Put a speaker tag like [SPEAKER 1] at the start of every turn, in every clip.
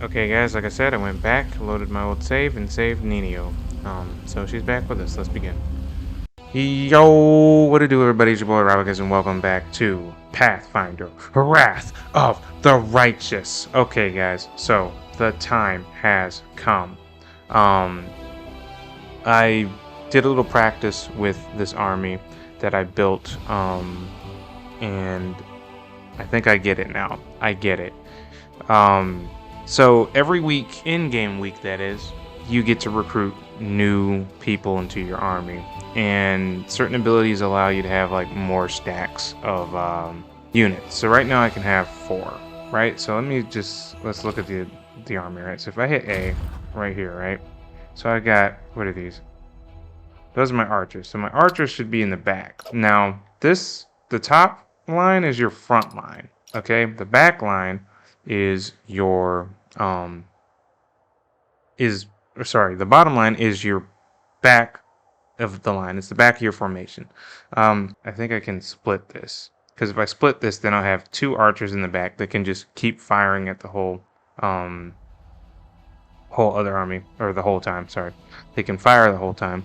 [SPEAKER 1] Okay, guys, like I said, I went back, loaded my old save, and saved Ninio. So she's back with us. Let's begin. Yo, what to do, everybody? It's your boy Robacus, and welcome back to Pathfinder Wrath of the Righteous. Okay, guys, so the time has come. Um, I did a little practice with this army that I built, and I think I get it now. I get it. So every week, in-game week that is, you get to recruit new people into your army, and certain abilities allow you to have like more stacks of units. So right now I can have 4, right? So let's look at the army, right? So if I hit A right here, right? So I got, what are these? Those are my archers. So my archers should be in the back. Now the top line is your front line, okay? The back line is your the bottom line is your back of the line. It's the back of your formation. I think I can split this, because if I split this, then I'll have 2 archers in the back that can just keep firing at the whole other army, or the whole time. Sorry, they can fire the whole time,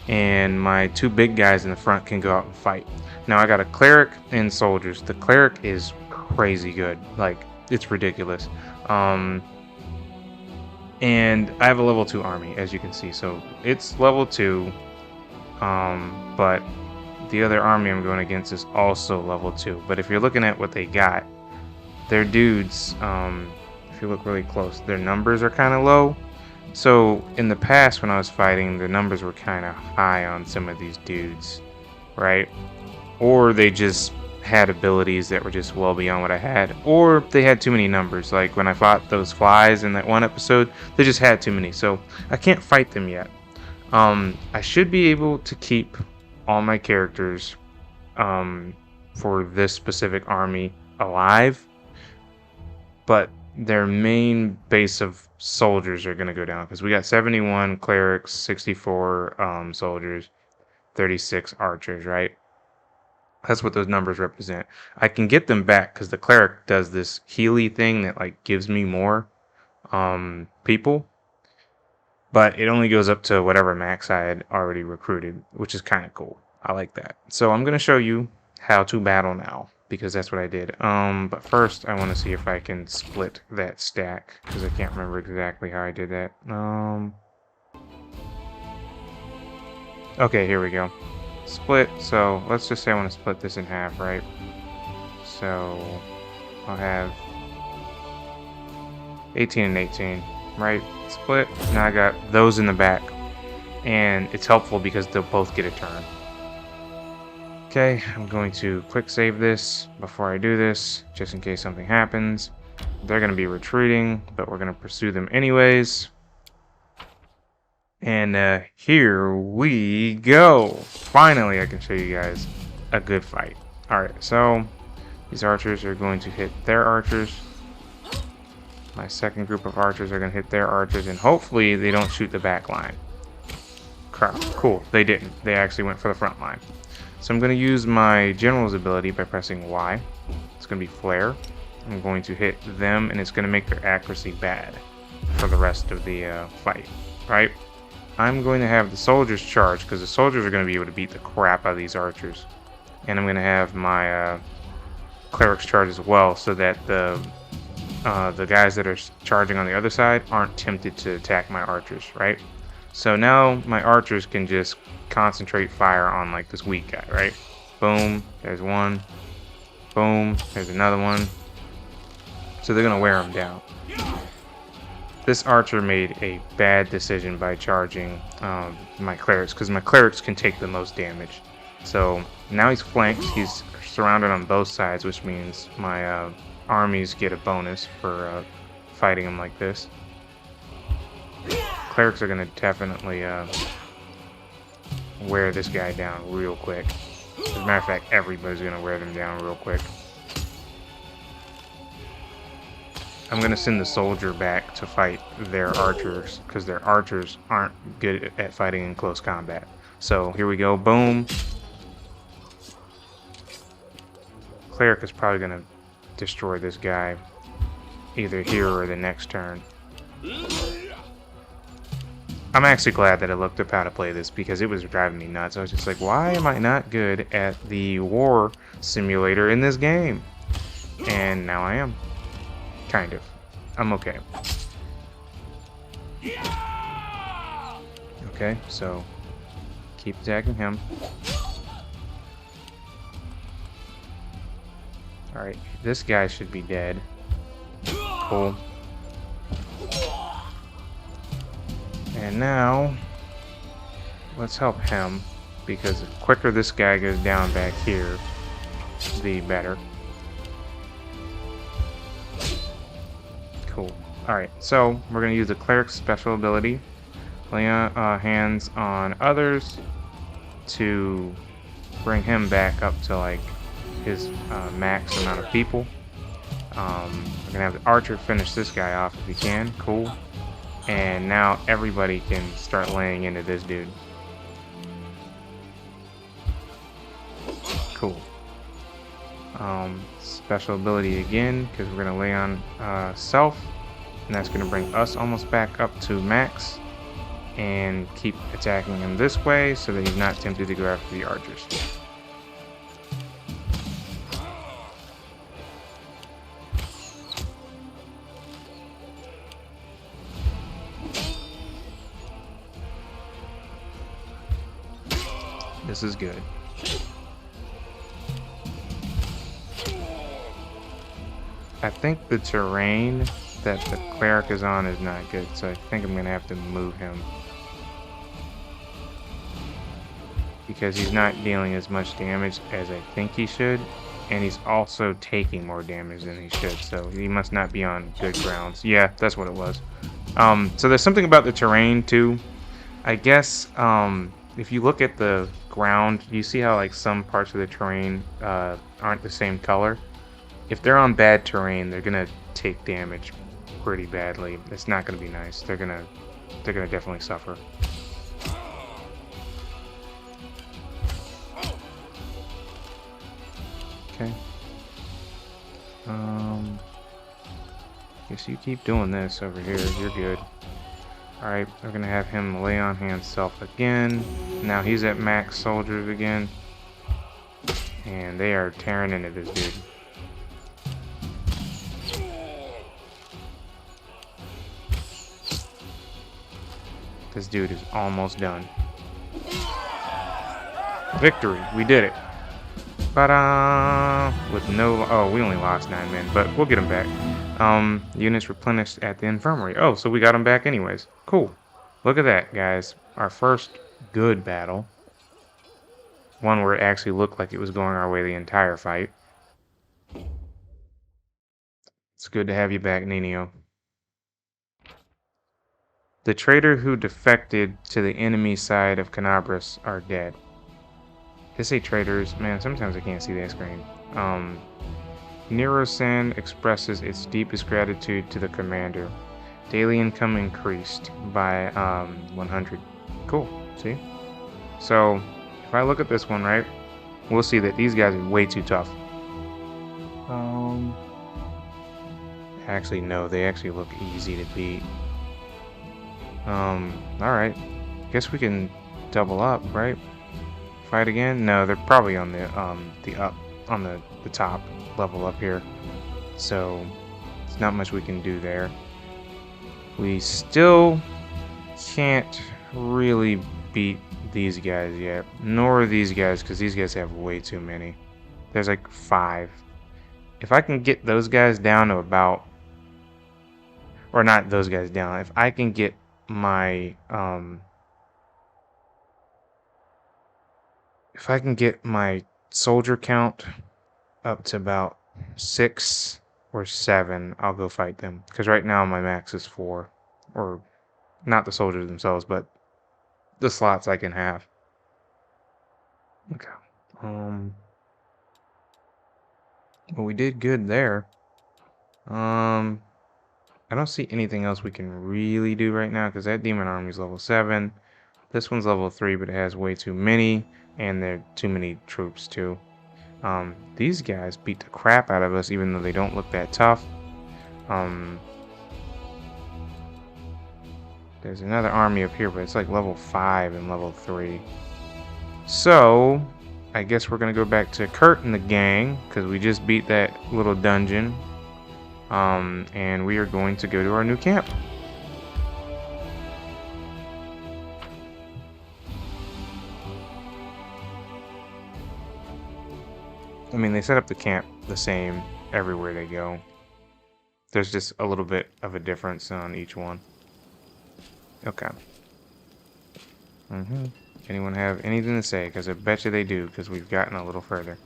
[SPEAKER 1] and my 2 big guys in the front can go out and fight. Now I got a cleric and soldiers. The cleric is crazy good, like it's ridiculous. And I have a level 2 army, as you can see, so it's level 2, but the other army I'm going against is also level 2. But if you're looking at what they got, their dudes, if you look really close, their numbers are kind of low. So in the past when I was fighting, the numbers were kind of high on some of these dudes, right? Or they just had abilities that were just well beyond what I had, or they had too many numbers. Like when I fought those flies in that one episode, they just had too many, so I can't fight them yet. I should be able to keep all my characters for this specific army alive, but their main base of soldiers are going to go down, because we got 71 clerics, 64 soldiers, 36 archers, right? That's what those numbers represent. I can get them back because the cleric does this Healy thing that like gives me more people, but it only goes up to whatever max I had already recruited, which is kind of cool. I like that. So I'm gonna show you how to battle now, because that's what I did. But first I want to see if I can split that stack, because I can't remember exactly how I did that. Okay, here we go. Split, so let's just say I want to split this in half, right? So I'll have 18 and 18, right? Split. Now I got those in the back, and it's helpful because they'll both get a turn. Okay, I'm going to quick save this before I do this, just in case something happens. They're going to be retreating, but we're going to pursue them anyways. And here we go. Finally, I can show you guys a good fight. Alright, so these archers are going to hit their archers. My second group of archers are going to hit their archers, and hopefully they don't shoot the back line. Crap, cool, they didn't. They actually went for the front line. So I'm going to use my general's ability by pressing Y. It's going to be flare. I'm going to hit them, and it's going to make their accuracy bad for the rest of the fight, right? I'm going to have the soldiers charge, because the soldiers are going to be able to beat the crap out of these archers. And I'm going to have my clerics charge as well, so that the guys that are charging on the other side aren't tempted to attack my archers, right? So now my archers can just concentrate fire on like this weak guy, right? Boom, there's one. Boom, there's another one. So they're going to wear him down. This archer made a bad decision by charging my clerics, because my clerics can take the most damage. So now he's flanked, he's surrounded on both sides, which means my armies get a bonus for fighting him like this. Clerics are going to definitely wear this guy down real quick. As a matter of fact, everybody's going to wear them down real quick. I'm going to send the soldier back to fight their archers, because their archers aren't good at fighting in close combat. So here we go, boom. Cleric is probably going to destroy this guy either here or the next turn. I'm actually glad that I looked up how to play this because it was driving me nuts. I was just like, why am I not good at the war simulator in this game? And now I am. Kind of. I'm okay. Okay, so keep attacking him. Alright, this guy should be dead. Cool. And now, let's help him, because the quicker this guy goes down back here, the better. Cool. Alright, so we're going to use the cleric's special ability. Lay hands on others to bring him back up to like his max amount of people. We're going to have the archer finish this guy off if he can. Cool. And now everybody can start laying into this dude. Cool. Special ability again, because we're going to lay on self. And that's going to bring us almost back up to max. And keep attacking him this way so that he's not tempted to go after the archers. This is good. I think the terrain that the cleric is on is not good, so I think I'm gonna have to move him. Because he's not dealing as much damage as I think he should, and he's also taking more damage than he should, so he must not be on good grounds. Yeah, that's what it was. So there's something about the terrain too. I guess if you look at the ground, you see how like some parts of the terrain aren't the same color. If they're on bad terrain, they're gonna take damage pretty badly. It's not gonna be nice. They're gonna definitely suffer. Okay. Guess you keep doing this over here. You're good. Alright, we're gonna have him lay on hand self again. Now he's at max soldiers again. And they are tearing into this dude. This dude is almost done. Victory! We did it! Ta-da! With no... Oh, we only lost 9 men, but we'll get him back. Units replenished at the infirmary. Oh, so we got him back anyways. Cool. Look at that, guys. Our first good battle. One where it actually looked like it was going our way the entire fight. It's good to have you back, Ninio. The traitor who defected to the enemy side of Canabras are dead. They say traitors. Man, sometimes I can't see that screen. Nerosan expresses its deepest gratitude to the commander. Daily income increased by 100. Cool. See? So, if I look at this one, right, we'll see that these guys are way too tough. Actually, no, they actually look easy to beat. Alright. Guess we can double up, right? Fight again? No, they're probably on the top level up here. So there's not much we can do there. We still can't really beat these guys yet. Nor these guys, because these guys have way too many. There's like 5. If I can get those guys down to about, or not those guys down, if I can get my if I can get my soldier count up to about 6 or 7, I'll go fight them. Because right now my max is 4. Or not the soldiers themselves, but the slots I can have. Okay. Well, we did good there. I don't see anything else we can really do right now because that demon army is level 7. This one's level 3, but it has way too many, and there are too many troops too. These guys beat the crap out of us even though they don't look that tough. There's another army up here, but it's like level 5 and level 3. So, I guess we're going to go back to Kurt and the gang, because we just beat that little dungeon. And we are going to go to our new camp. I mean, they set up the camp the same everywhere they go. There's just a little bit of a difference on each one. Okay. Anyone have anything to say? Because I bet you they do, because we've gotten a little further.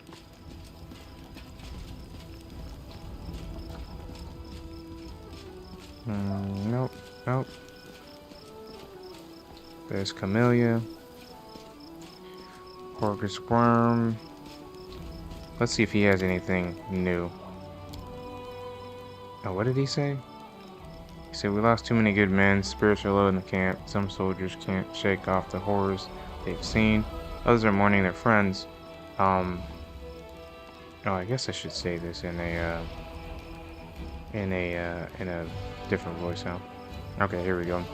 [SPEAKER 1] Nope. Nope. There's Camellia. Porgus Worm. Let's see if he has anything new. Oh, what did he say? He said, we lost too many good men. Spirits are low in the camp. Some soldiers can't shake off the horrors they've seen. Others are mourning their friends. Oh, I guess I should say this in a different voice now. Okay, here we go.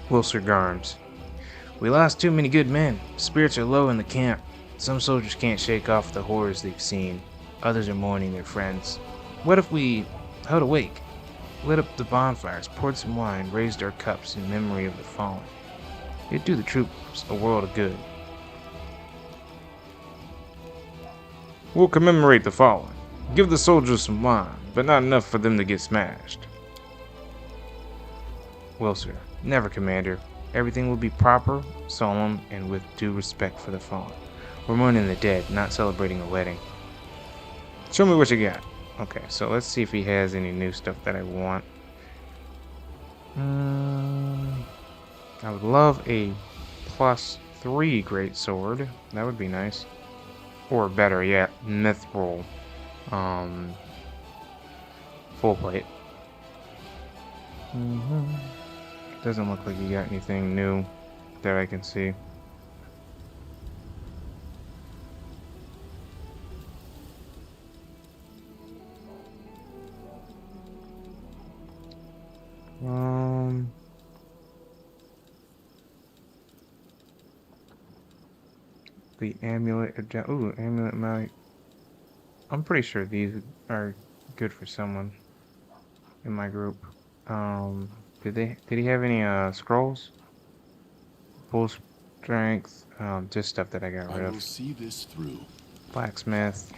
[SPEAKER 1] YESSIR Garms. We lost too many good men. Spirits are low in the camp. Some soldiers can't shake off the horrors they've seen. Others are mourning their friends. What if we held a wake, lit up the bonfires, poured some wine, raised our cups in memory of the fallen? It'd do the troops a world of good. We'll commemorate the fallen. Give the soldiers some wine, but not enough for them to get smashed. YESSIR, never, Commander. Everything will be proper, solemn, and with due respect for the fallen. We're mourning the dead, not celebrating a wedding. Show me what you got. Okay, so let's see if he has any new stuff that I want. I would love a +3 greatsword. That would be nice. Or better yet, mithril full plate. Doesn't look like you got anything new that I can see. The amulet of amulet might. I'm pretty sure these are good for someone in my group. Did he have any scrolls? Full strength, just stuff that I got rid of.
[SPEAKER 2] I will see this through.
[SPEAKER 1] Blacksmith.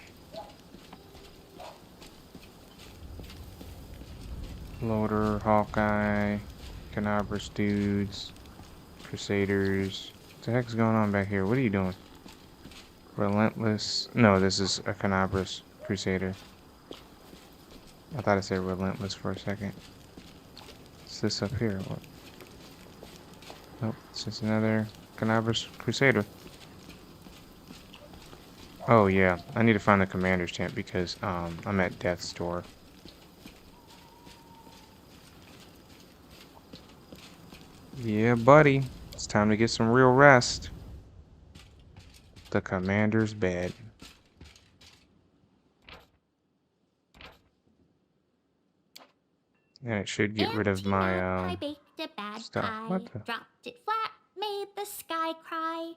[SPEAKER 1] Loader, Hawkeye, Canabrus dudes, Crusaders. What the heck's going on back here? What are you doing? Relentless. No, this is a Canabrus Crusader. I thought I said Relentless for a second. What's this up here? What? Nope, it's just another Canabrus Crusader. Oh yeah, I need to find the Commander's Tent because I'm at Death's Door. Yeah, buddy. It's time to get some real rest. The Commander's bed. And it should get rid of my
[SPEAKER 3] I baked a bad
[SPEAKER 1] stuff.
[SPEAKER 3] pie,
[SPEAKER 1] What the?
[SPEAKER 3] dropped it flat, made the sky cry.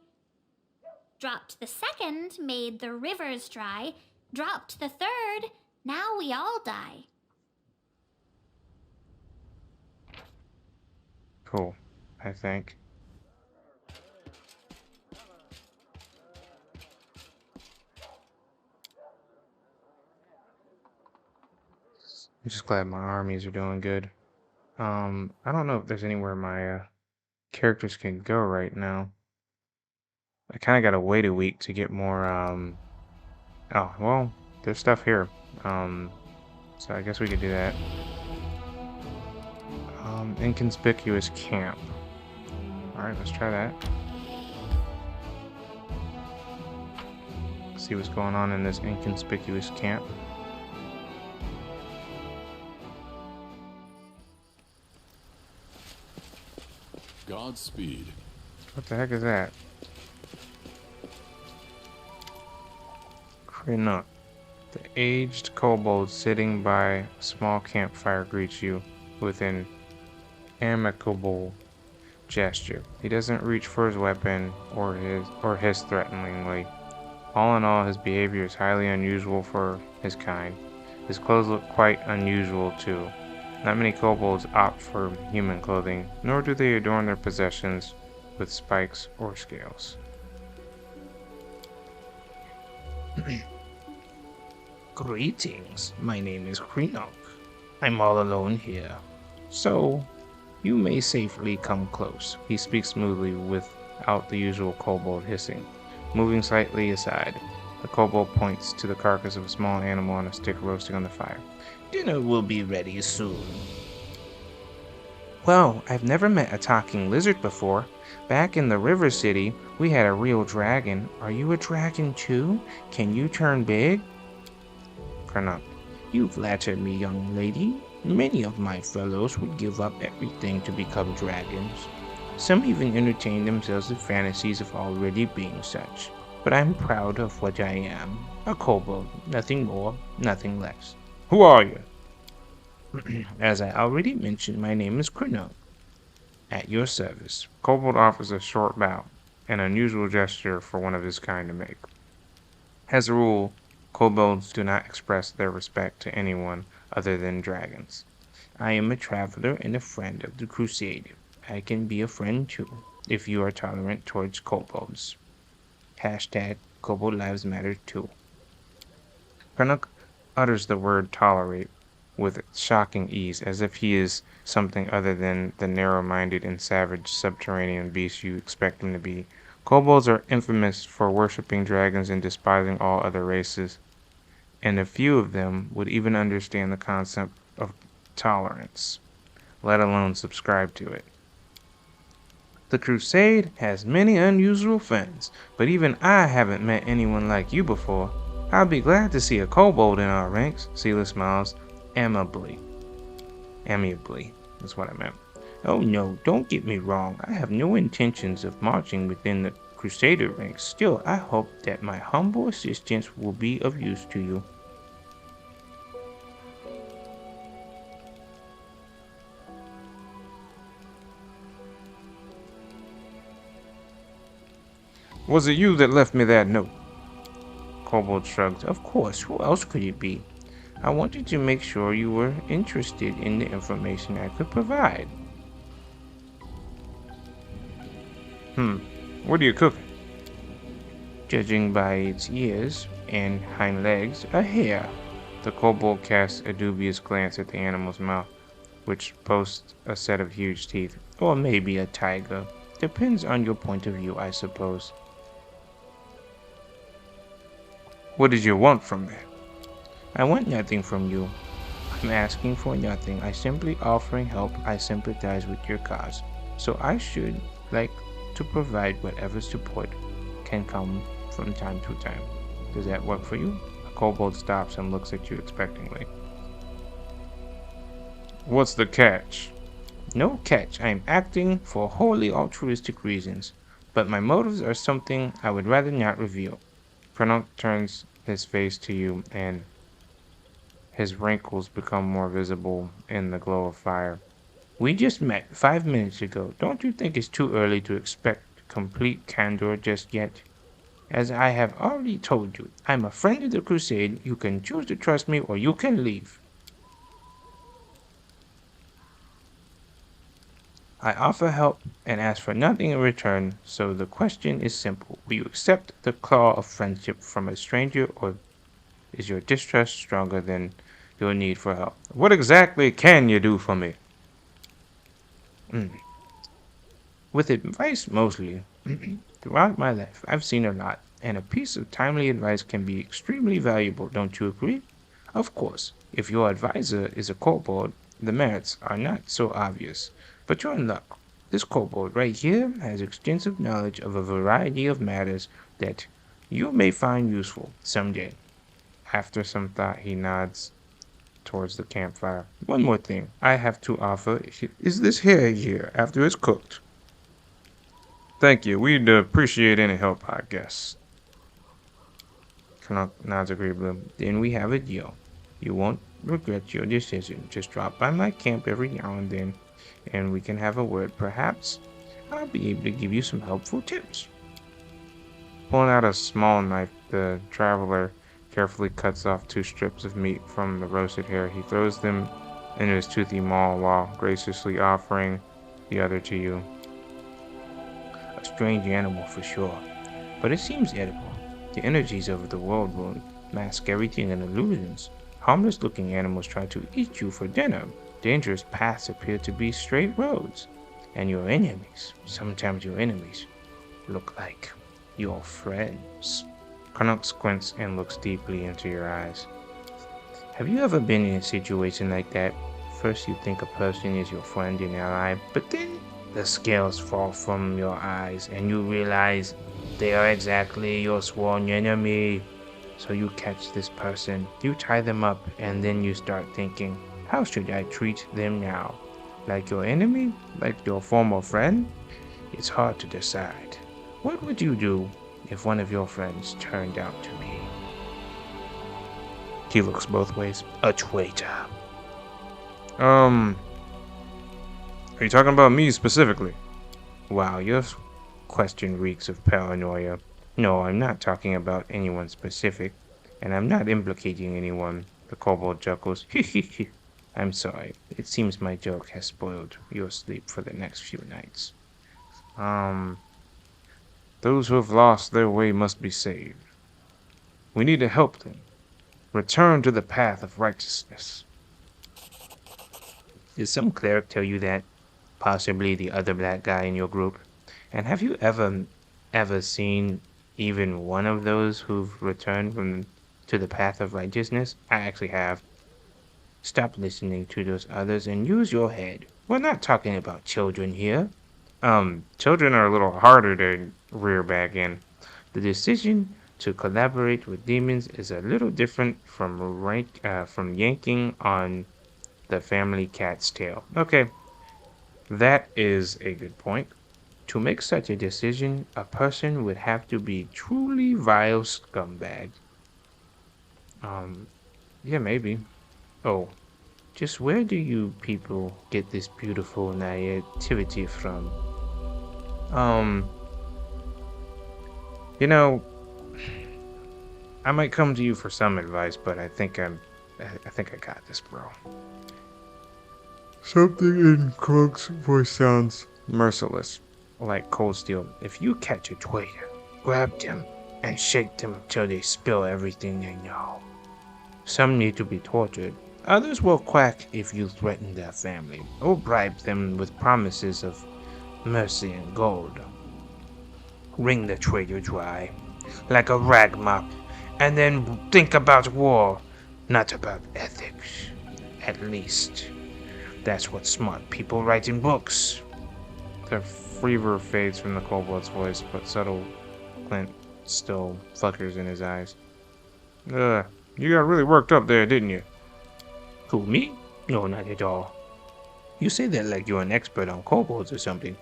[SPEAKER 3] Dropped the second, made the rivers dry. Dropped the third, now we all die.
[SPEAKER 1] Cool, I think. I'm just glad my armies are doing good. I don't know if there's anywhere my characters can go right now. I kind of gotta wait a week to get more, oh, well, there's stuff here. So I guess we could do that. Inconspicuous camp. Alright, let's try that. See what's going on in this inconspicuous camp.
[SPEAKER 2] Godspeed.
[SPEAKER 1] What the heck is that? Krynuk. The aged kobold sitting by a small campfire greets you with an amicable gesture. He doesn't reach for his weapon or hiss threateningly. All in all, his behavior is highly unusual for his kind. His clothes look quite unusual too. Not many kobolds opt for human clothing, nor do they adorn their possessions with spikes or scales.
[SPEAKER 4] Greetings, my name is Kreenock. I'm all alone here, so you may safely come close.
[SPEAKER 1] He speaks smoothly without the usual kobold hissing. Moving slightly aside, the kobold points to the carcass of a small animal on a stick roasting on the fire.
[SPEAKER 4] Dinner will be ready soon.
[SPEAKER 1] Well, I've never met a talking lizard before. Back in the River City, we had a real dragon. Are you a dragon too? Can you turn big? Kreenock.
[SPEAKER 4] You flatter me, young lady. Many of my fellows would give up everything to become dragons. Some even entertain themselves with fantasies of already being such. But I'm proud of what I am. A kobold, nothing more, nothing less.
[SPEAKER 1] Who are you?
[SPEAKER 4] As I already mentioned, my name is Kreenock. At your service.
[SPEAKER 1] Kobold offers a short bow, an unusual gesture for one of his kind to make. As a rule, kobolds do not express their respect to anyone other than dragons.
[SPEAKER 4] I am a traveler and a friend of the Crusade. I can be a friend too, if you are tolerant towards kobolds. Hashtag Kobold Lives Matter too.
[SPEAKER 1] Kreenock utters the word tolerate with shocking ease, as if he is something other than the narrow-minded and savage subterranean beast you expect him to be. Kobolds are infamous for worshipping dragons and despising all other races, and a few of them would even understand the concept of tolerance, let alone subscribe to it. The Crusade has many unusual friends, but even I haven't met anyone like you before. I'll be glad to see a kobold in our ranks. Seela smiles amiably. Amiably is what I meant.
[SPEAKER 4] Oh no, don't get me wrong. I have no intentions of marching within the Crusader ranks. Still, I hope that my humble assistance will be of use to you.
[SPEAKER 1] Was it you that left me that note?
[SPEAKER 4] Kobold shrugged. Of course, who else could it be? I wanted to make sure you were interested in the information I could provide.
[SPEAKER 1] What are you cooking?
[SPEAKER 4] Judging by its ears and hind legs, a hare.
[SPEAKER 1] The kobold casts a dubious glance at the animal's mouth, which boasts a set of huge teeth.
[SPEAKER 4] Or maybe a tiger. Depends on your point of view, I suppose.
[SPEAKER 1] What did you want from me?
[SPEAKER 4] I want nothing from you. I'm asking for nothing. I'm simply offering help. I sympathize with your cause. So I should like to provide whatever support can come from time to time. Does that work for you?
[SPEAKER 1] A kobold stops and looks at you expectantly. What's the catch?
[SPEAKER 4] No catch. I am acting for wholly altruistic reasons, but my motives are something I would rather not reveal.
[SPEAKER 1] Kreenock turns his face to you, and his wrinkles become more visible in the glow of fire.
[SPEAKER 4] We just met 5 minutes ago. Don't you think it's too early to expect complete candor just yet? As I have already told you, I'm a friend of the Crusade. You can choose to trust me or you can leave. I offer help and ask for nothing in return, so the question is simple. Will you accept the claw of friendship from a stranger, or is your distrust stronger than your need for help?
[SPEAKER 1] What exactly can you do for me?
[SPEAKER 4] With advice, mostly. Throughout my life, I've seen a lot, and a piece of timely advice can be extremely valuable, don't you agree? Of course, if your advisor is a kobold, the merits are not so obvious. But you're in luck. This kobold right here has extensive knowledge of a variety of matters that you may find useful someday.
[SPEAKER 1] After some thought, he nods towards the campfire.
[SPEAKER 4] One more thing I have to offer is this hare here after it's cooked.
[SPEAKER 1] Thank you. We'd appreciate any help, I guess.
[SPEAKER 4] Kreenock nods agreeably. Then we have a deal. You won't regret your decision. Just drop by my camp every now and then, and we can have a word. Perhaps I'll be able to give you some helpful tips.
[SPEAKER 1] Pulling out a small knife, the traveler carefully cuts off 2 strips of meat from the roasted hare. He throws them into his toothy maw while graciously offering the other to you.
[SPEAKER 4] A strange animal for sure, but it seems edible. The energies of the world will mask everything in illusions. Harmless looking animals try to eat you for dinner. Dangerous paths appear to be straight roads. And your enemies, sometimes your enemies, look like your friends.
[SPEAKER 1] Canuck squints and looks deeply into your eyes.
[SPEAKER 4] Have you ever been in a situation like that? First you think a person is your friend and ally, but then the scales fall from your eyes and you realize they are exactly your sworn enemy. So you catch this person, you tie them up, and then you start thinking, how should I treat them now? Like your enemy? Like your former friend? It's hard to decide. What would you do if one of your friends turned out to be? He looks both ways. A traitor.
[SPEAKER 1] Are you talking about me specifically?
[SPEAKER 4] Wow, your question reeks of paranoia. No, I'm not talking about anyone specific, and I'm not implicating anyone. The kobold chuckles. I'm sorry. It seems my joke has spoiled your sleep for the next few nights.
[SPEAKER 1] Those who have lost their way must be saved. We need to help them. Return to the path of righteousness.
[SPEAKER 4] Did some cleric tell you that? Possibly the other black guy in your group? And have you ever seen even one of those who've returned to the path of righteousness? I actually have. Stop listening to those others and use your head. We're not talking about children here.
[SPEAKER 1] Children are a little harder to rear back in.
[SPEAKER 4] The decision to collaborate with demons is a little different from yanking on the family cat's tail.
[SPEAKER 1] Okay, that is a good point.
[SPEAKER 4] To make such a decision, a person would have to be truly vile scumbag.
[SPEAKER 1] Yeah, maybe.
[SPEAKER 4] Oh, just where do you people get this beautiful naivety from?
[SPEAKER 1] You know, I might come to you for some advice, but I think I got this, bro.
[SPEAKER 4] Something in Krug's voice sounds merciless, like cold steel. If you catch a traitor, grab them and shake them till they spill everything they know. Some need to be tortured. Others will quack if you threaten their family, or bribe them with promises of mercy and gold. Wring the traitor dry, like a rag mop, and then think about war, not about ethics. At least, that's what smart people write in books.
[SPEAKER 1] The fervor fades from the kobold's voice, but subtle glint still flickers in his eyes. You got really worked up there, didn't you?
[SPEAKER 4] Who, me? No, not at all. You say that like you're an expert on kobolds or something.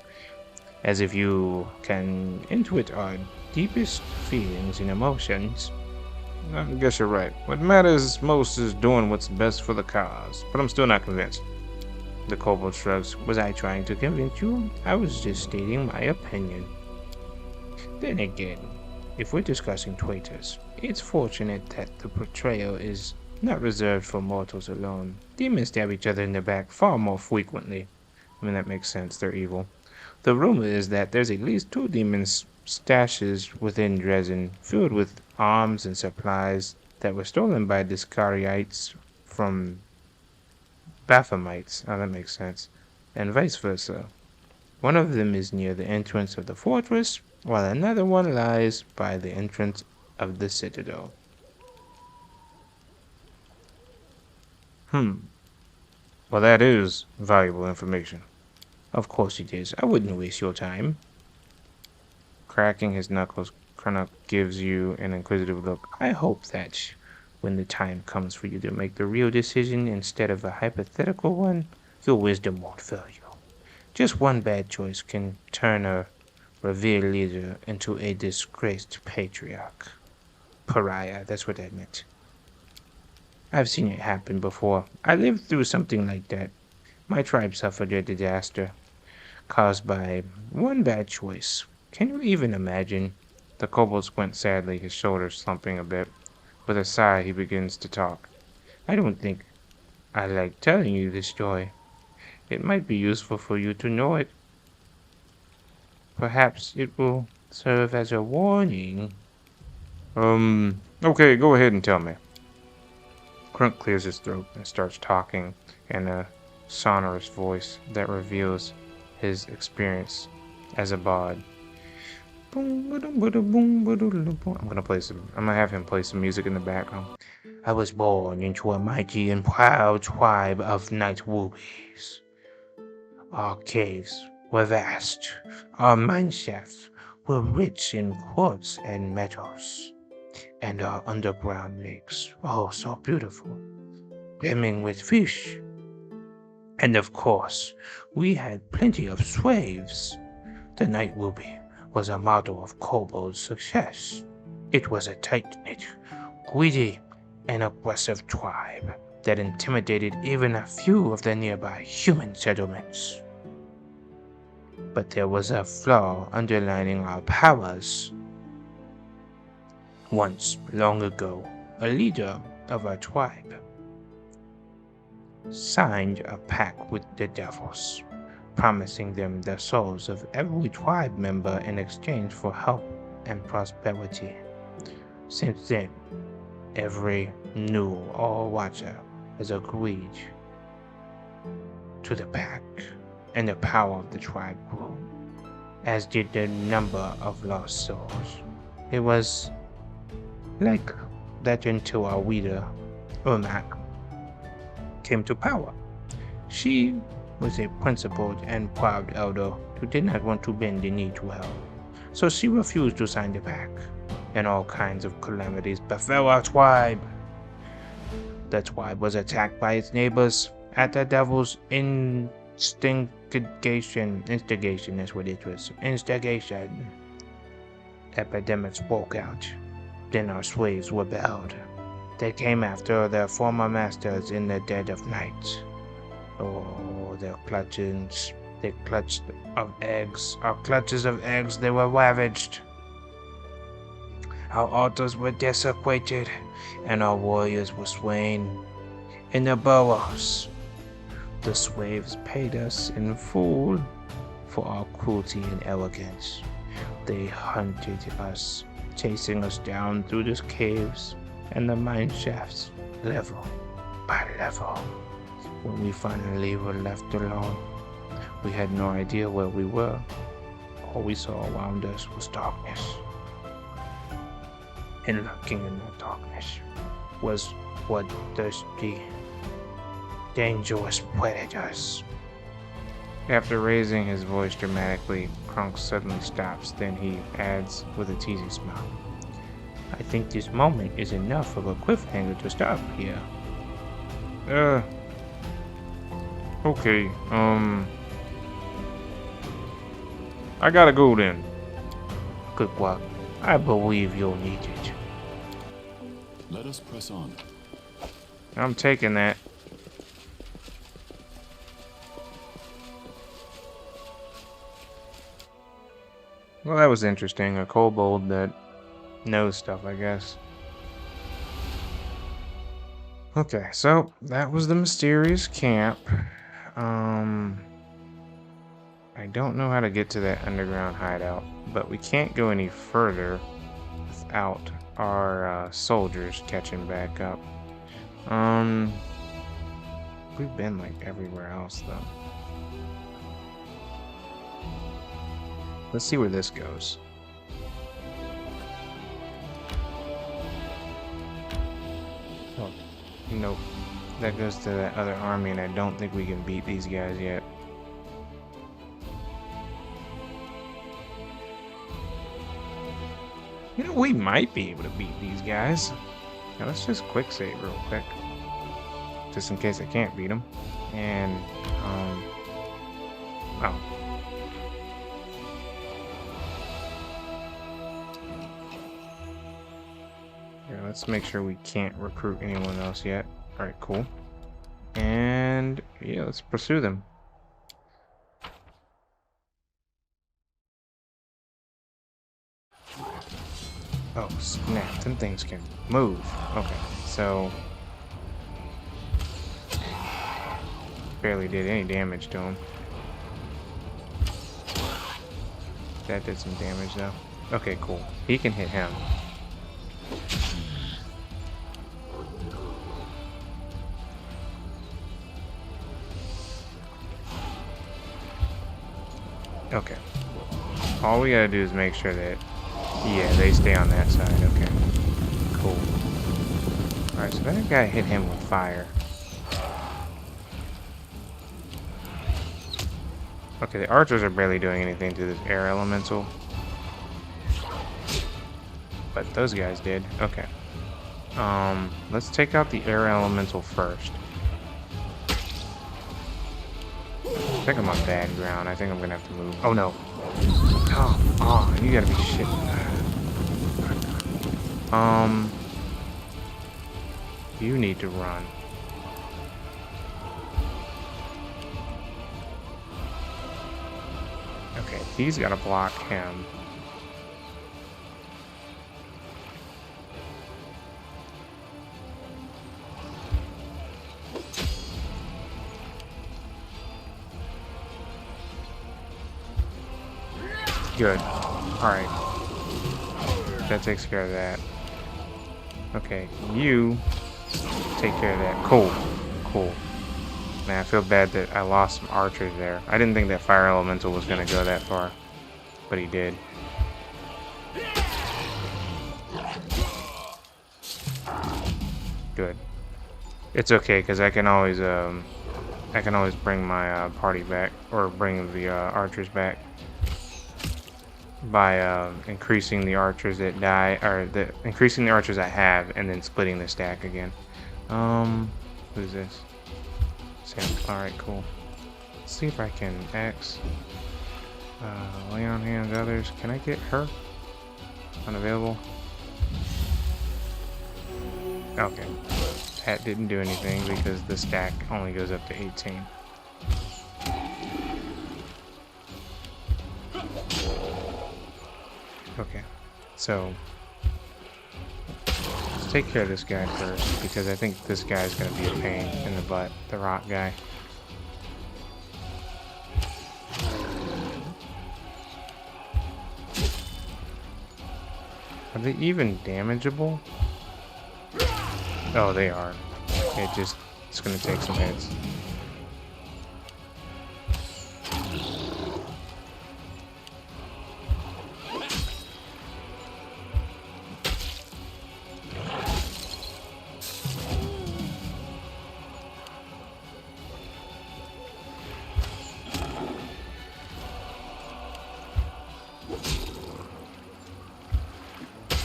[SPEAKER 4] As if you can intuit our deepest feelings and emotions.
[SPEAKER 1] I guess you're right. What matters most is doing what's best for the cause, but I'm still not convinced.
[SPEAKER 4] The kobold shrugs. Was I trying to convince you? I was just stating my opinion. Then again, if we're discussing traitors, it's fortunate that the portrayal is not reserved for mortals alone. Demons stab each other in the back far more frequently.
[SPEAKER 1] I mean, that makes sense. They're evil.
[SPEAKER 4] The rumor is that there's at least 2 demons stashes within Dresden, filled with arms and supplies that were stolen by Discariites from Baphamites. Oh, that makes sense. And vice versa. One of them is near the entrance of the fortress, while another one lies by the entrance of the citadel.
[SPEAKER 1] Well, that is valuable information.
[SPEAKER 4] Of course it is. I wouldn't waste your time.
[SPEAKER 1] Cracking his knuckles, Krennic gives you an inquisitive look.
[SPEAKER 4] I hope that when the time comes for you to make the real decision instead of a hypothetical one, your wisdom won't fail you. Just one bad choice can turn a revered leader into a disgraced patriarch. Pariah, that's what I meant. I've seen it happen before. I lived through something like that. My tribe suffered a disaster. caused by one bad choice. Can you even imagine?
[SPEAKER 1] The kobold squints sadly, his shoulders slumping a bit. With a sigh, he begins to talk.
[SPEAKER 4] I don't think I like telling you this story. It might be useful for you to know it. Perhaps it will serve as a warning.
[SPEAKER 1] Okay, go ahead and tell me. Crunk clears his throat and starts talking in a sonorous voice that reveals his experience as a bard. I'm gonna have him play some music in the background.
[SPEAKER 4] I was born into a mighty and proud tribe of night woobies. Our caves were vast. Our mine shafts were rich in quartz and metals. And our underground lakes, oh so beautiful, brimming with fish. And of course, we had plenty of slaves. The night wooby was a model of kobold success. It was a tight-knit, greedy, and aggressive tribe that intimidated even a few of the nearby human settlements. But there was a flaw underlining our powers. Once, long ago, a leader of our tribe signed a pact with the devils, promising them the souls of every tribe member in exchange for help and prosperity. Since then, every new All-Watcher has agreed to the pact, and the power of the tribe grew, as did the number of lost souls. It was like that until our leader, Urmak, came to power. She was a principled and proud elder who did not want to bend the knee to help, so she refused to sign the pact, and all kinds of calamities befell our tribe. The tribe was attacked by its neighbors at the devil's instigation is what it was. Instigation. Epidemics broke out. Then our slaves rebelled. They came after their former masters in the dead of night. Oh, their clutches. They clutched of eggs. Our clutches of eggs, they were ravaged. Our altars were desecrated, and our warriors were slain. In the burrows, the slaves paid us in full for our cruelty and arrogance. They hunted us, chasing us down through the caves and the mine shafts, level by level. When we finally were left alone, we had no idea where we were. All we saw around us was darkness. And lurking in that darkness was bloodthirsty, dangerous predators.
[SPEAKER 1] After raising his voice dramatically, Crunk suddenly stops, then he adds with a teasing smile.
[SPEAKER 4] I think this moment is enough of a cliffhanger to stop here.
[SPEAKER 1] Okay, I gotta go then.
[SPEAKER 4] Good work. I believe you'll need it.
[SPEAKER 2] Let us press on.
[SPEAKER 1] I'm taking that. Well, that was interesting. A kobold that knows stuff, I guess. Okay, so that was the mysterious camp. I don't know how to get to that underground hideout, but we can't go any further without our soldiers catching back up. We've been like everywhere else though. Let's see where this goes. Oh, nope. That goes to that other army, and I don't think we can beat these guys yet. You know, we might be able to beat these guys. Now let's just quick save real quick. Just in case I can't beat them. And, oh. Yeah, let's make sure we can't recruit anyone else yet. Alright, cool. And, yeah, let's pursue them. snap. Them things can move. Okay, so... barely did any damage to him. That did some damage, though. Okay, cool. He can hit him. Okay. All we gotta do is make sure that... yeah, they stay on that side. Okay. Cool. Alright, so that guy hit him with fire. Okay, the archers are barely doing anything to this air elemental. But those guys did. Okay. Let's take out the air elemental first. I think I'm on bad ground. I think I'm gonna have to move. Oh no. Come on, you gotta be shitting. You need to run. Okay, he's gotta block him. Good. Alright. That takes care of that. Okay, you take care of that. Cool. Cool. Man, I feel bad that I lost some archers there. I didn't think that fire elemental was going to go that far. But he did. Good. It's okay, because I can always bring my party back, or bring the archers back by increasing the archers that die, or increasing the archers I have, and then splitting the stack again. Who's this? Sam. Alright, cool. Let's see if I can X. Lay on hands others. Can I get her? Unavailable. Okay. That didn't do anything because the stack only goes up to 18. Okay, so let's take care of this guy first, because I think this guy is going to be a pain in the butt, the rock guy. Are they even damageable? Oh, they are. It's going to take some hits.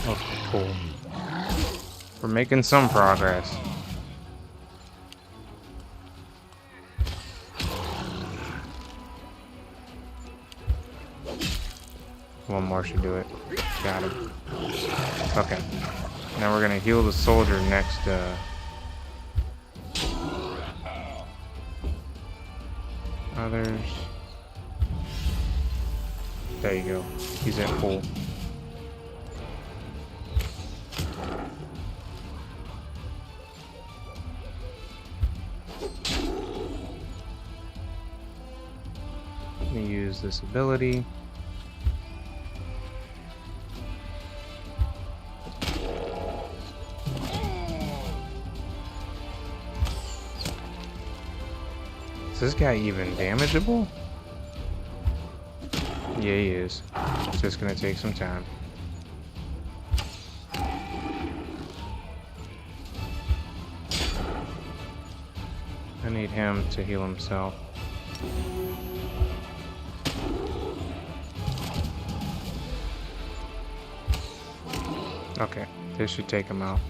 [SPEAKER 1] Okay, cool. We're making some progress. One more should do it. Got him. Okay. Now we're gonna heal the soldier next. Others. There you go. He's at full. Let me use this ability. Is this guy even damageable? Yeah, he is. It's just gonna take some time. I need him to heal himself. Okay, this should take him out.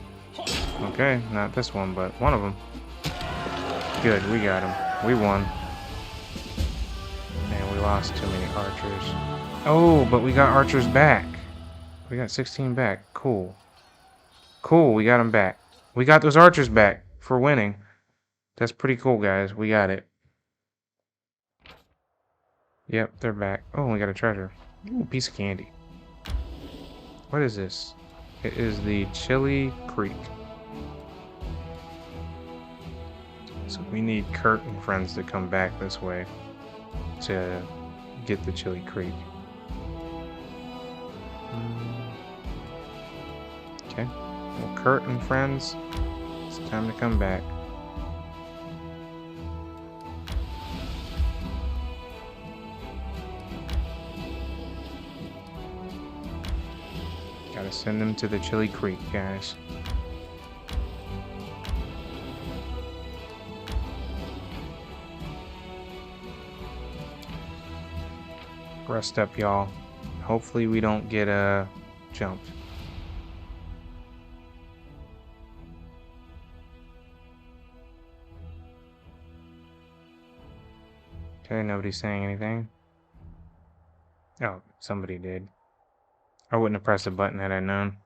[SPEAKER 1] Okay, not this one, but one of them. Good, we got him. We won. And we lost too many archers. Oh, but we got archers back. We got 16 back. Cool. Cool, we got them back. We got those archers back for winning. That's pretty cool, guys. We got it. Yep, they're back. Oh, we got a treasure. Ooh, piece of candy. What is this? It is the Chili Creek. So we need Kurt and friends to come back this way to get the Chili Creek. Okay. Well, Kurt and friends, it's time to come back. Gotta send them to the Chili Creek, guys. Rest up, y'all. Hopefully we don't get jumped. Okay, nobody's saying anything. Oh, somebody did. I wouldn't have pressed the button had I known.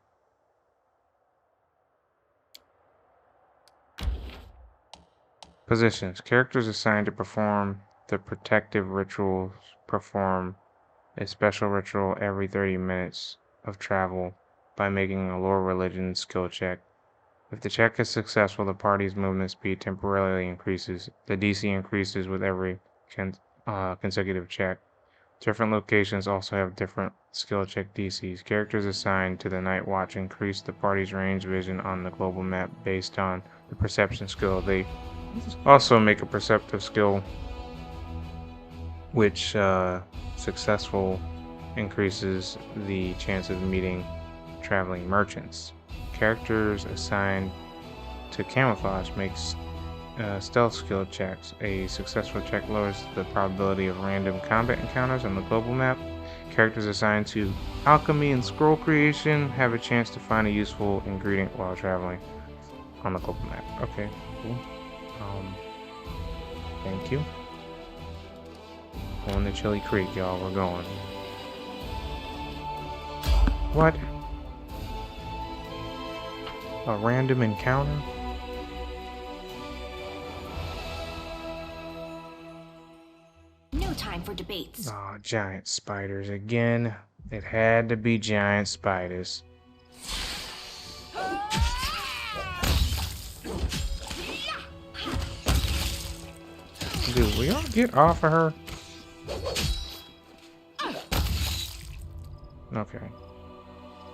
[SPEAKER 1] Positions. Characters assigned to perform the protective rituals perform a special ritual every 30 minutes of travel by making a lore religion skill check. If the check is successful, the party's movement speed temporarily increases. The DC increases with every consecutive check. Different locations also have different skill check DCs. Characters assigned to the Night Watch increase the party's range vision on the global map based on the perception skill. They also make a perceptive skill, which successful increases the chance of meeting traveling merchants. Characters assigned to camouflage makes stealth skill checks. A successful check lowers the probability of random combat encounters on the global map. Characters assigned to alchemy and scroll creation have a chance to find a useful ingredient while traveling on the global map. Okay, cool. Thank you. Going to Chili Creek, y'all. We're going. What? A random encounter?
[SPEAKER 5] No time for debates.
[SPEAKER 1] Oh, giant spiders again. It had to be giant spiders. Dude, will y'all get off of her? Okay.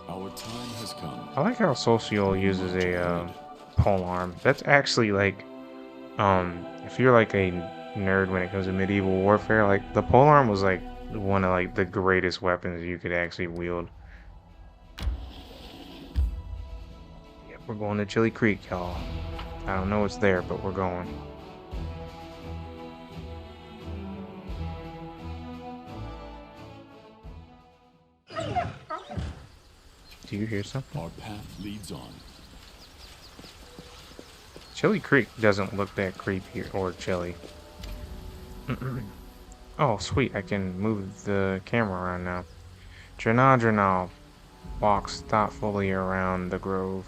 [SPEAKER 2] Our time has come.
[SPEAKER 1] I like how Social uses a pole arm. That's actually like, if you're like a nerd when it comes to medieval warfare, like the pole arm was like one of like the greatest weapons you could actually wield. Yep, we're going to Chili Creek, y'all. I don't know what's there, but we're going. Do you hear something?
[SPEAKER 2] Our path leads on.
[SPEAKER 1] Chili Creek doesn't look that creepy or chilly. Oh, sweet. I can move the camera around now. Drenal walks thoughtfully around the grove.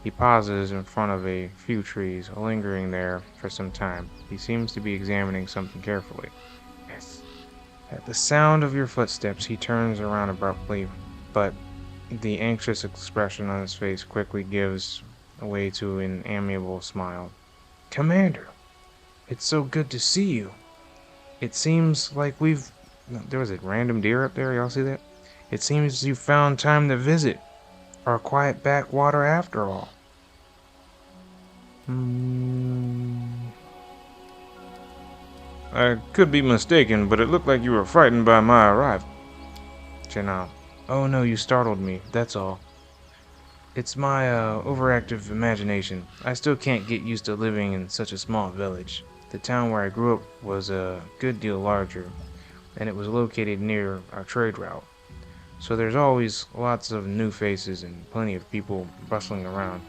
[SPEAKER 1] He pauses in front of a few trees, lingering there for some time. He seems to be examining something carefully. Yes. At the sound of your footsteps, he turns around abruptly, but the anxious expression on his face quickly gives way to an amiable smile. Commander, it's so good to see you. It seems like there was a random deer up there, y'all see that? It seems you found time to visit our quiet backwater after all. I could be mistaken, but it looked like you were frightened by my arrival. Janal. Oh no, you startled me, that's all. It's my overactive imagination. I still can't get used to living in such a small village. The town where I grew up was a good deal larger, and it was located near our trade route. So there's always lots of new faces and plenty of people bustling around.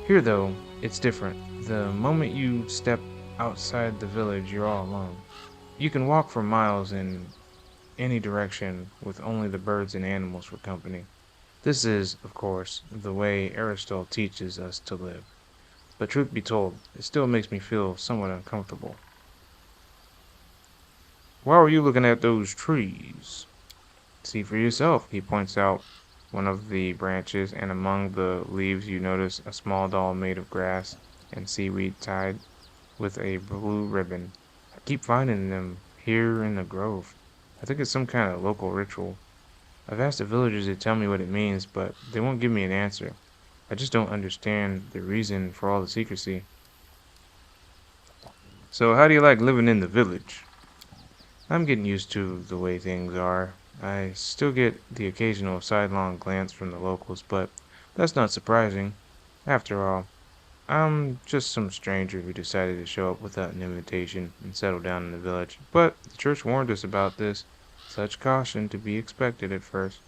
[SPEAKER 1] Here though, it's different. The moment you step outside the village, you're all alone. You can walk for miles in any direction with only the birds and animals for company. This is, of course, the way Aristotle teaches us to live. But truth be told, it still makes me feel somewhat uncomfortable. Why were you looking at those trees? See for yourself, he points out one of the branches, and among the leaves you notice a small doll made of grass and seaweed tied with a blue ribbon. I keep finding them here in the grove. I think it's some kind of local ritual. I've asked the villagers to tell me what it means, but they won't give me an answer. I just don't understand the reason for all the secrecy. So how do you like living in the village? I'm getting used to the way things are. I still get the occasional sidelong glance from the locals, but that's not surprising. After all, I'm just some stranger who decided to show up without an invitation and settle down in the village. But the church warned us about this. Such caution to be expected at first.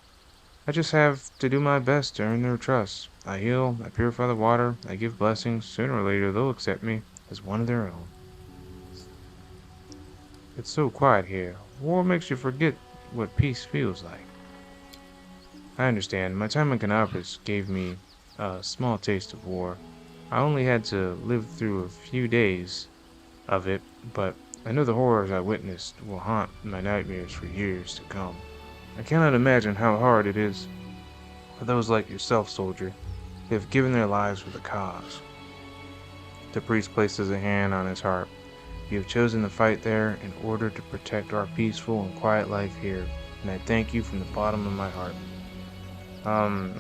[SPEAKER 1] I just have to do my best to earn their trust. I heal, I purify the water, I give blessings. Sooner or later they'll accept me as one of their own. It's so quiet here. War makes you forget what peace feels like. I understand. My time in Canopus gave me a small taste of war. I only had to live through a few days of it, but I know the horrors I witnessed will haunt my nightmares for years to come. I cannot imagine how hard it is for those like yourself, soldier, who have given their lives for the cause. The priest places a hand on his heart. You have chosen to fight there in order to protect our peaceful and quiet life here, and I thank you from the bottom of my heart.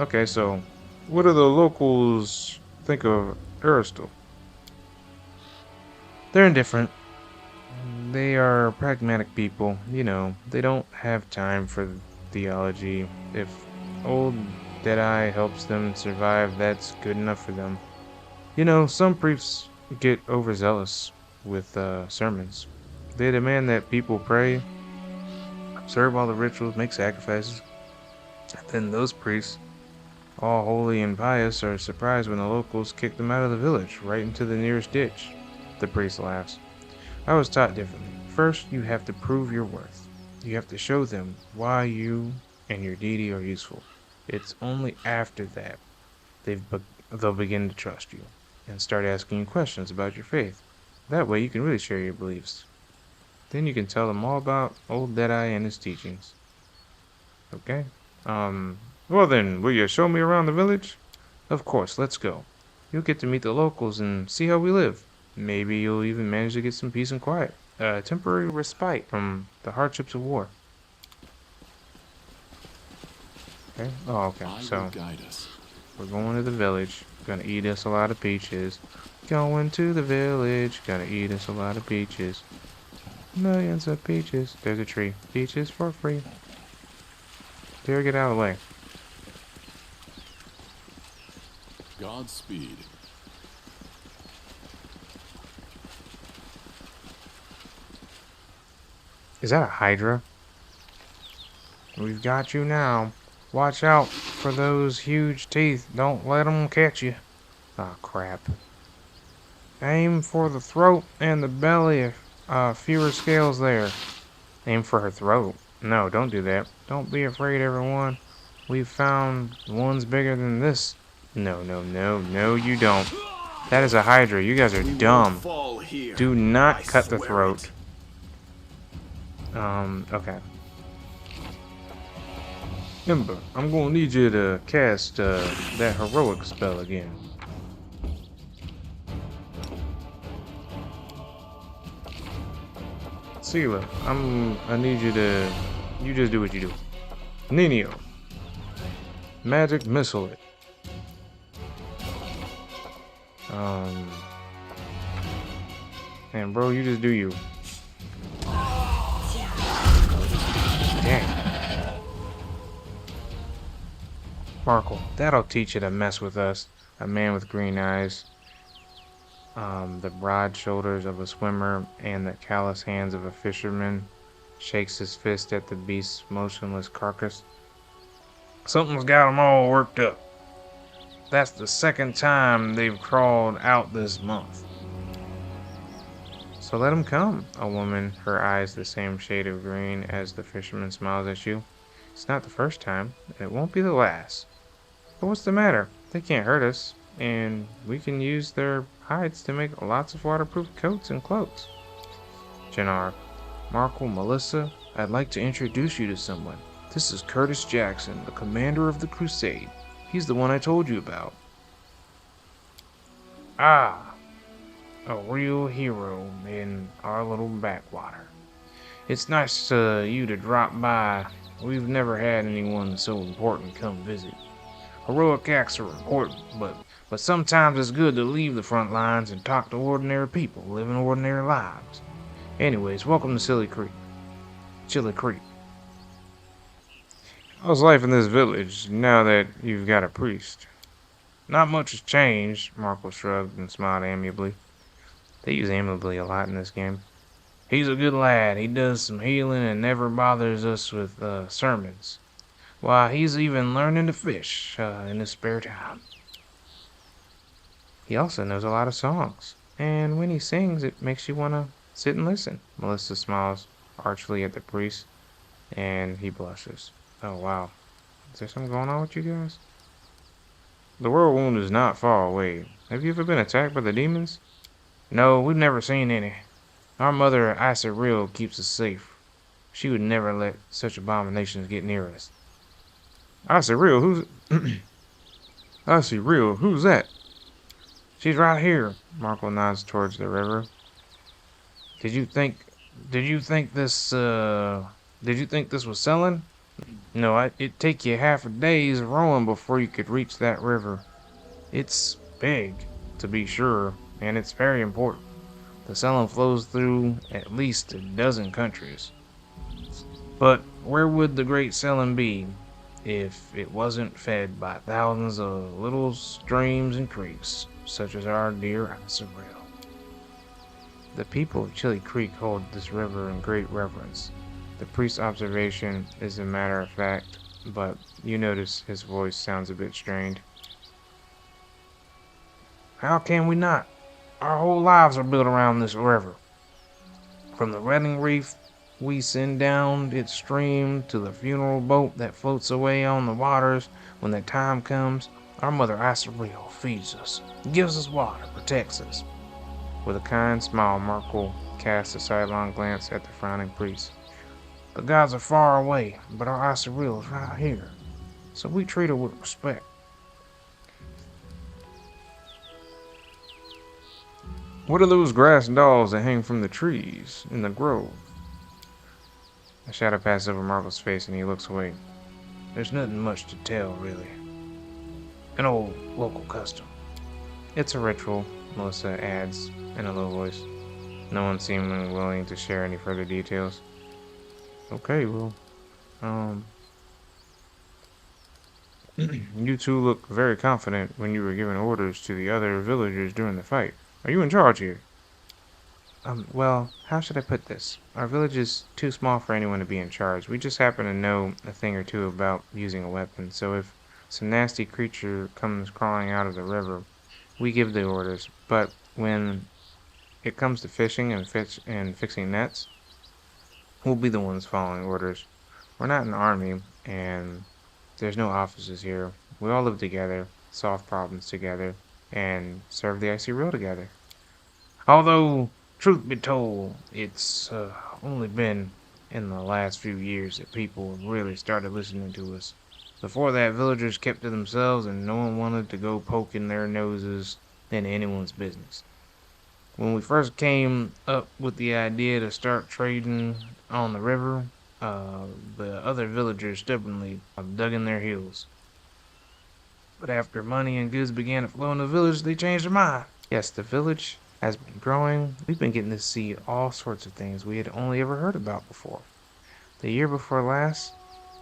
[SPEAKER 1] Okay, so what do the locals think of Aristotle? They're indifferent. They are pragmatic people, you know. They don't have time for theology. If old Deadeye helps them survive, that's good enough for them. You know, some priests get overzealous with sermons. They demand that people pray, observe all the rituals, make sacrifices. Then those priests, all holy and pious, are surprised when the locals kick them out of the village, right into the nearest ditch. The priest laughs. I was taught differently. First, you have to prove your worth. You have to show them why you and your deity are useful. It's only after that they'll begin to trust you and start asking you questions about your faith. That way you can really share your beliefs. Then you can tell them all about old Deadeye and his teachings. Okay? Well then, will you show me around the village? Of course, let's go. You'll get to meet the locals and see how we live. Maybe you'll even manage to get some peace and quiet. Temporary respite from the hardships of war. Okay? Oh, okay. So, we're going to the village. Gonna eat us a lot of peaches. Going to the village. Gonna eat us a lot of peaches. Millions of peaches. There's a tree. Peaches for free. Dare get out of the way.
[SPEAKER 2] Godspeed.
[SPEAKER 1] Is that a Hydra? We've got you now. Watch out for those huge teeth. Don't let them catch you. Oh, crap. Aim for the throat and the belly. Fewer scales there. Aim for her throat. No, don't do that. Don't be afraid, everyone. We've found ones bigger than this. No, no, no, no, you don't. That is a Hydra. You guys are dumb. Do not cut the throat. Okay. Ember, I'm gonna need you to cast that heroic spell again. Seela, I need you to, you just do what you do. Ninio, magic missile it. And bro, you just do you. Dang. Markle, that'll teach you to mess with us. A man with green eyes, the broad shoulders of a swimmer, and the callous hands of a fisherman, shakes his fist at the beast's motionless carcass. Something's got them all worked up. That's the second time they've crawled out this month. So let them come, a woman, her eyes the same shade of green as the fisherman, smiles at you. It's not the first time, and it won't be the last. But what's the matter? They can't hurt us, and we can use their hides to make lots of waterproof coats and cloaks. Jannar, Markle, Melissa, I'd like to introduce you to someone.
[SPEAKER 4] This is Curtis Jackson, the commander of the crusade. He's the one I told you about. Ah, a real hero in our little backwater. It's nice you to drop by. We've never had anyone so important come visit. Heroic acts are important, but sometimes it's good to leave the front lines and talk to ordinary people living ordinary lives. Anyways, welcome to Chili Creek.
[SPEAKER 1] How's life in this village now that you've got a priest?
[SPEAKER 4] Not much has changed, Marco shrugged and smiled amiably.
[SPEAKER 1] They use amiably a lot in this game.
[SPEAKER 4] He's a good lad. He does some healing and never bothers us with sermons. Why, he's even learning to fish in his spare time.
[SPEAKER 1] He also knows a lot of songs, and when he sings, it makes you want to sit and listen. Melissa smiles archly at the priest, and he blushes. Oh, wow. Is there something going on with you guys? The world wound is not far away. Have you ever been attacked by the demons?
[SPEAKER 4] No, we've never seen any. Our mother, YESSIR WE, keeps us safe. She would never let such abominations get near us.
[SPEAKER 1] YESSIR WE, who's... YESSIR WE, who's that?
[SPEAKER 4] She's right here. Marco nods towards the river. Did you think this was selling? No, it'd take you half a day's rowing before you could reach that river. It's big, to be sure, and it's very important. The Selin flows through at least a dozen countries. But where would the great Selin be if it wasn't fed by thousands of little streams and creeks, such as our dear YESSIR WE?
[SPEAKER 1] The people of Chili Creek hold this river in great reverence. The priest's observation is a matter of fact, but you notice his voice sounds a bit strained.
[SPEAKER 4] How can we not? Our whole lives are built around this river. From the wedding wreath we send down its stream to the funeral boat that floats away on the waters when that time comes, our mother YESSIR WE feeds us, gives us water, protects us.
[SPEAKER 1] With a kind smile, Marco casts a sidelong glance at the frowning priest.
[SPEAKER 4] The gods are far away, but our YESSIR WE is right here, so we treat her with respect.
[SPEAKER 1] What are those grass dolls that hang from the trees in the grove? A shadow passes over Marco's face and he looks away.
[SPEAKER 4] There's nothing much to tell, really. An old local custom.
[SPEAKER 1] It's a ritual, Melissa adds in a low voice. No one seeming willing to share any further details. Okay, well, you two look very confident when you were giving orders to the other villagers during the fight. Are you in charge here? Well, how should I put this? Our village is too small for anyone to be in charge. We just happen to know a thing or two about using a weapon, so if some nasty creature comes crawling out of the river, we give the orders. But when it comes to fishing and fixing nets, we'll be the ones following orders. We're not an army, and there's no offices here. We all live together, solve problems together, and serve the YESSIR WE together.
[SPEAKER 4] Although, truth be told, it's only been in the last few years that people really started listening to us. Before that, villagers kept to themselves and no one wanted to go poking their noses in anyone's business. When we first came up with the idea to start trading on the river, the other villagers stubbornly dug in their heels. But after money and goods began to flow in the village, they changed their mind.
[SPEAKER 1] Yes, the village has been growing. We've been getting to see all sorts of things we had only ever heard about before. The year before last,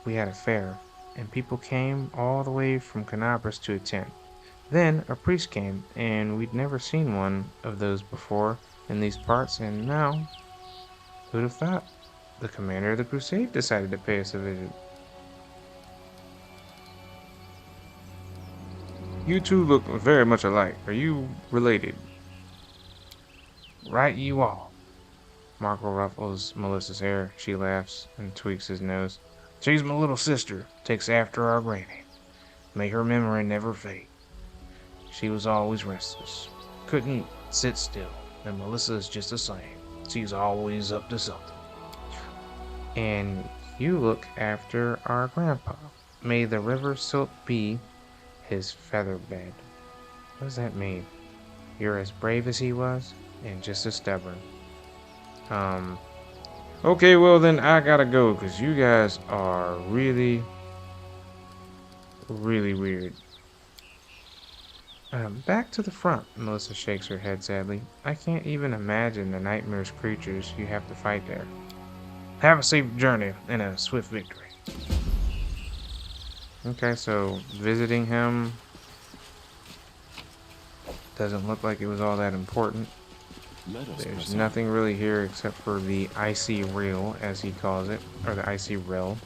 [SPEAKER 1] we had a fair, and people came all the way from Canabras to attend. Then a priest came, and we'd never seen one of those before in these parts, and now, who'd have thought? The commander of the crusade decided to pay us a visit. You two look very much alike. Are you related?
[SPEAKER 4] Right you are.
[SPEAKER 1] Marco ruffles Melissa's hair. She laughs and tweaks his nose.
[SPEAKER 4] She's my little sister, takes after our granny. May her memory never fade. She was always restless, couldn't sit still, and Melissa is just the same. She's always up to something.
[SPEAKER 1] And You look after our grandpa. May the river silt be his feather bed. What does that mean? You're as brave as he was, and just as stubborn. Okay, well then I gotta go, because you guys are really, really weird. Back to the front, Melissa shakes her head sadly. I can't even imagine the nightmares creatures you have to fight there. Have a safe journey and a swift victory. Okay, so visiting him doesn't look like it was all that important. There's nothing really here except for the icy rill, as he calls it, or the icy rill.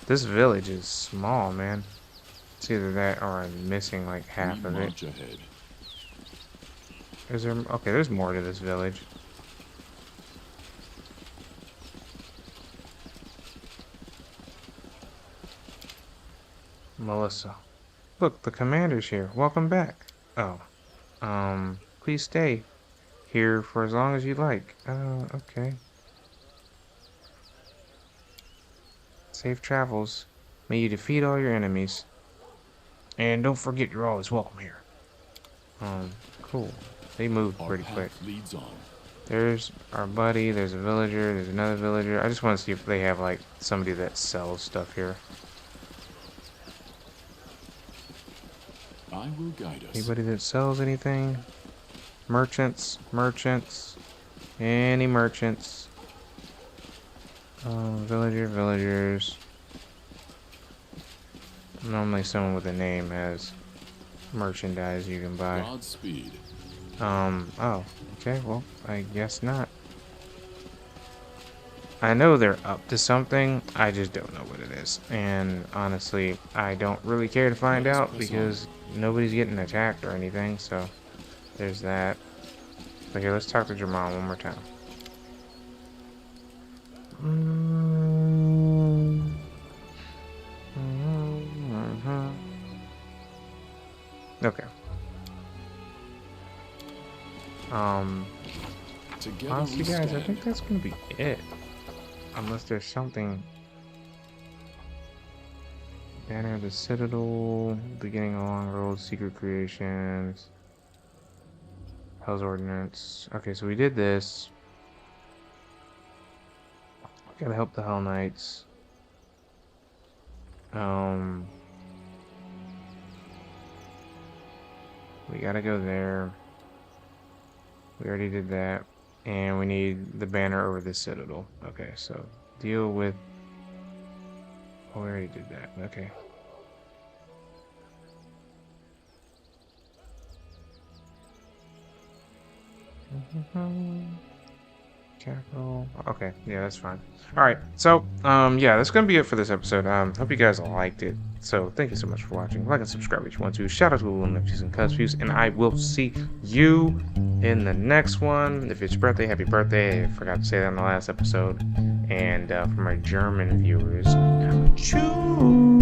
[SPEAKER 1] This village is small, man. It's either that or I'm missing like half of it. Is there? Okay, there's more to this village. Melissa. Look, the commander's here. Welcome back. Oh. Please stay here for as long as you like. Okay. Safe travels. May you defeat all your enemies. And don't forget you're always welcome here. Cool. They moved pretty quick. There's our buddy, there's a villager, there's another villager. I just want to see if they have like somebody that sells stuff here.
[SPEAKER 2] I will guide us.
[SPEAKER 1] Anybody that sells anything? Merchants, any merchants? Villagers. Normally someone with a name has merchandise you can buy.
[SPEAKER 2] Godspeed.
[SPEAKER 1] Oh, okay, well, I guess not. I know they're up to something, I just don't know what it is. And honestly, I don't really care to find out because nobody's getting attacked or anything, so there's that. So here, let's talk to Jamal one more time. Okay. Honestly, guys, I think that's gonna be it. Unless there's something. Banner of the Citadel, beginning a long road, secret creations, Hell's Ordinance. Okay, so we did this. We gotta help the Hell Knights. We gotta go there. We already did that. And we need the banner over the Citadel. Okay, so deal with... Oh, we already did that. Okay. Capital. Okay, yeah, that's fine. Alright, so, yeah, that's gonna be it for this episode. Hope you guys liked it. So, thank you so much for watching. Like and subscribe if you want to. Shout out to the little nephews and cousins, and I will see you in the next one. If it's your birthday, happy birthday. I forgot to say that in the last episode. And for my German viewers, choo!